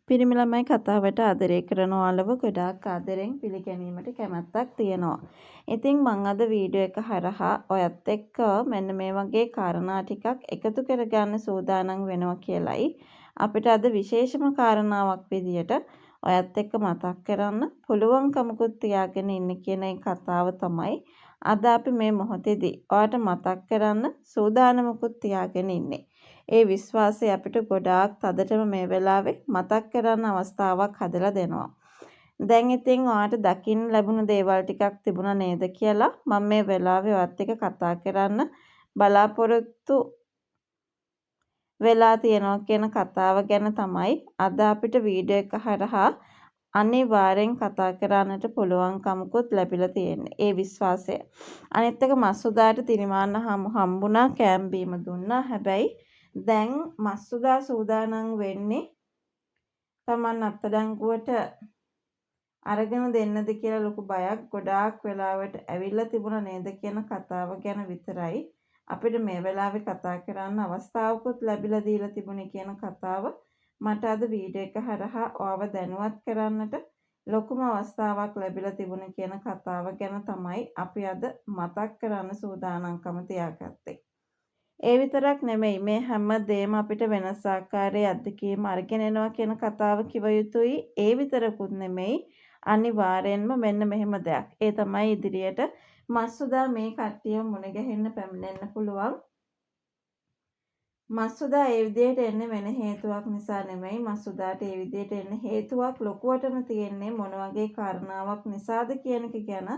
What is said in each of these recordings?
පිරිමි ළමයි කතාවට ආදරය කරන ඔයාලව ගොඩාක් ආදරෙන් පිළිගැනීමට කැමැත්තක් තියෙනවා. ඉතින් මම අද වීඩියෝ එක හරහා ඔයත් එක්ක මෙන්න මේ වගේ කාරණා ටිකක් එකතු කරගන්න සූදානම් වෙනවා කියලයි අපිට අද විශේෂම කාරණාවක් විදියට ඔයත් එක්ක මතක් කරන්න පුළුවන්කමකුත් තියාගෙන ඉන්න කියන කතාව තමයි අද අපි මේ මොහොතේදී ඔයාට මතක් කරන්න සූදානමකුත් තියාගෙන ඉන්නේ. ඒ විශ්වාසය අපිට ගොඩාක් තදටම මේ වෙලාවේ මතක් කරන්න අවස්ථාවක් හදලා දෙනවා. දැන් ඉතින් ඔයාට දකින්න ලැබුණු දේවල් ටිකක් තිබුණා නේද කියලා මම මේ වෙලාවේ ඔයත් එක්ක කතා කරන්න බලාපොරොත්තු වෙලා තියෙනවා කියන කතාව ගැන තමයි අද අපිට වීඩියෝ එක හරහා අනිවාර්යෙන් කතා කරන්නට පුළුවන්කමකුත් ලැබිලා තියෙන්නේ. ඒ විශ්වාසය. අනිත් එක මස්සුදාට තිරිමාන්න හම්බුණා කෑම බීම දුන්නා. හැබැයි දැන් මස්සුදා සූදානම් වෙන්නේ Taman අත්අඩංගුවට අරගෙන දෙන්නද කියලා ලොකු බයක් ගොඩාක් වෙලාවට ඇවිල්ලා තිබුණා නේද කියන කතාව ගැන විතරයි අපිට මේ වෙලාවේ කතා කරන්න අවස්ථාවකුත් ලැබිලා දීලා තිබුණේ කියන කතාව මට අද වීඩියෝ එක හරහා ඔයව දැනුවත් කරන්නට ලොකුම අවස්ථාවක් ලැබිලා තිබුණේ කියන කතාව ගැන තමයි අපි අද මතක් කරන්න සූදානම්කම තියාගත්තේ. ඒ විතරක් නෙමෙයි මේ හැම දෙයක්ම අපිට වෙනස් ආකාරයේ අත්දැකීම් අරගෙන එනවා කියන කතාව කිව යුතුයි. ඒ විතරකුත් නෙමෙයි අනිවාර්යෙන්ම මෙන්න මෙහෙම දෙයක්. ඒ තමයි ඉදිරියට මස්සුදා මේ කට්ටිය මුණ ගැහෙන්න පැමිණෙන්න පුළුවන්. මස්සුදා ඒ විදිහට එන්නේ වෙන හේතුවක් නිසා නෙමෙයි. මස්සුදාට ඒ විදිහට එන්න හේතුවක් ලොකුවටම තියෙන්නේ මොන වගේ කාරණාවක් නිසාද කියන එක ගැන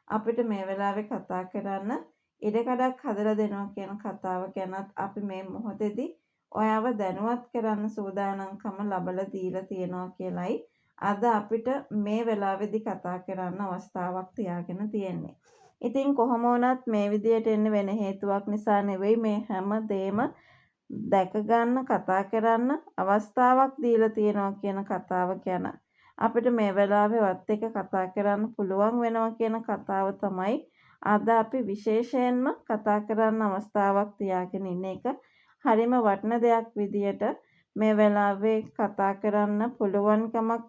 අපිට මේ වෙලාවේ කතා කරන්න ඉඩකඩක් හදලා දෙනවා කියන කතාව ගැනත් අපි මේ මොහොතේදී ඔයාව දැනුවත් කරන්න සූදානම්කම ලබලා දීලා තියෙනවා කියලයි අද අපිට මේ වෙලාවේදී කතා කරන්න අවස්ථාවක් තියාගෙන තියෙන්නේ. ඉතින් කොහොම වුණත් මේ විදියට එන්න වෙන හේතුවක් නිසා නෙවෙයි මේ හැම දෙයක්ම දැක ගන්න කතා කරන්න අවස්ථාවක් දීලා තියෙනවා කියන කතාව ගැන අපිට මේ වෙලාවේ වත් එක කතා කරන්න පුළුවන් වෙනවා කියන කතාව තමයි අද අපි විශේෂයෙන්ම කතා කරන්න අවස්ථාවක් තියාගෙන ඉන්න එක හරිම වටින දෙයක් විදියට මේ වෙලාවේ කතා කරන්න පුළුවන්කමක්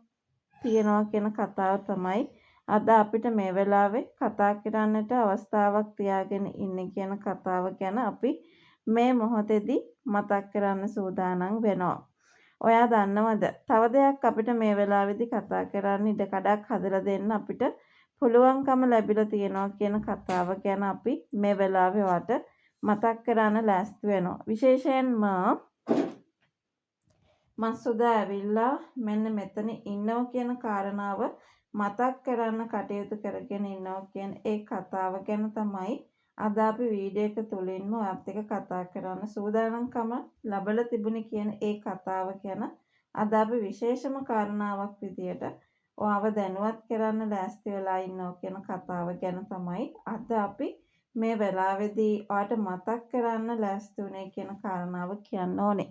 තියනවා කියන කතාව තමයි අද අපිට මේ වෙලාවේ කතා කරන්නට අවස්ථාවක් තියාගෙන ඉන්නේ කියන කතාව ගැන අපි මේ මොහොතේදී මතක් කරන්න සූදානම් වෙනවා. ඔයා දන්නවද? තව දෙයක් අපිට මේ වෙලාවේදී කතා කරන්න ඉඩ කඩක් හදලා දෙන්න අපිට පුළුවන්කම ලැබිලා තියෙනවා කියන කතාව ගැන අපි මේ වෙලාවේ වට මතක් කරන්න ලෑස්ති වෙනවා. විශේෂයෙන්ම මස්සුදා ඇවිල්ලා මෙන්න මෙතන ඉන්නවා කියන කාරණාව මතක් කරන්න කටයුතු කරගෙන ඉන්නවා කියන ඒ කතාව ගැන තමයි අද අපි වීඩියෝ එක තුලින්ම ඔයත් එක්ක කතා කරන්න සූදානම්කම ලැබලා තිබුණේ කියන ඒ කතාව ගැන අද අපි විශේෂම කාරණාවක් විදියට ඔයාව දැනුවත් කරන්න ලෑස්ති වෙලා ඉන්නවා කියන කතාව ගැන තමයි අද අපි මේ වෙලාවේදී ඔයාට මතක් කරන්න ලෑස්ති වුණේ කියන කාරණාව කියන්න ඕනේ.